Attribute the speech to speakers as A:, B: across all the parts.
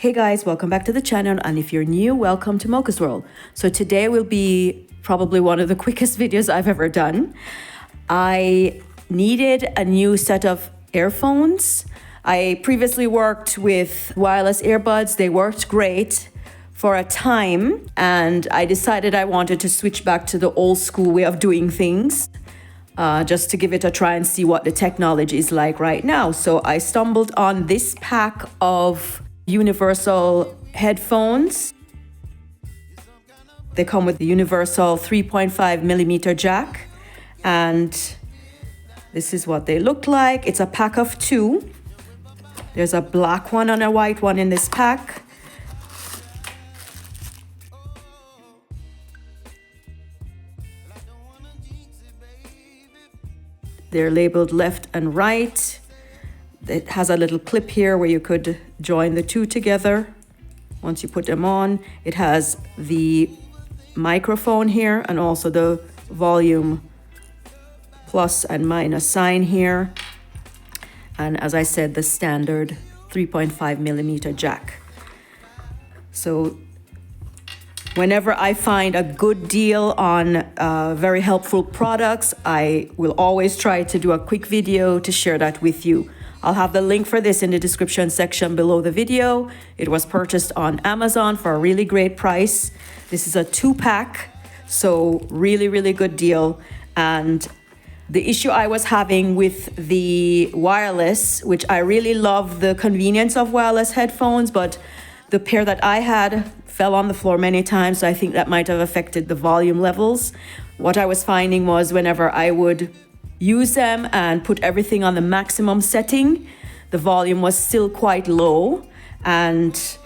A: Hey guys, welcome back to the channel, and if you're new, welcome to MOCA'S world. So today will be probably one of the quickest videos I've ever done. I needed a new set of earphones. I previously worked with wireless earbuds. They worked great for a time, and I decided I wanted to switch back to the old school way of doing things, just to give it a try and see what the technology is like right now. So I stumbled on this pack of universal headphones. They come with the universal 3.5 millimeter jack, and this is what they look like. It's a pack of two. There's a black one and a white one in this pack. They're labeled left and right. It has a little clip here where you could join the two together once you put them on. It has the microphone here and also the volume plus and minus sign here. And as I said, the standard 3.5 millimeter jack. So whenever I find a good deal on very helpful products, I will always try to do a quick video to share that with you. I'll have the link for this in the description section below the video. It was purchased on Amazon for a really great price. This is a 2-pack, so really good deal. And the issue I was having with the wireless, which I really love the convenience of wireless headphones, but the pair that I had fell on the floor many times, so I think that might have affected the volume levels. What I was finding was whenever I would use them and put everything on the maximum setting, the volume was still quite low. And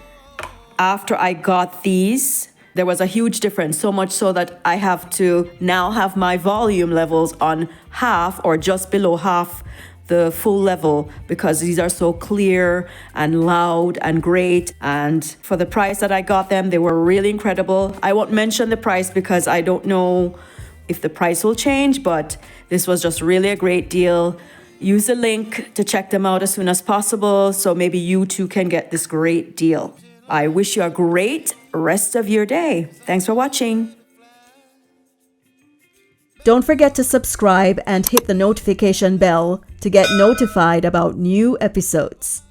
A: after I got these, there was a huge difference, so much so that I have to now have my volume levels on half or just below half the full level, because these are so clear and loud and great. And for the price that I got them, they were really incredible. I won't mention the price because I don't know if the price will change, but this was just really a great deal. Use the link to check them out as soon as possible, so maybe you too can get this great deal. I wish you a great rest of your day. Thanks for watching.
B: Don't forget to subscribe and hit the notification bell to get notified about new episodes.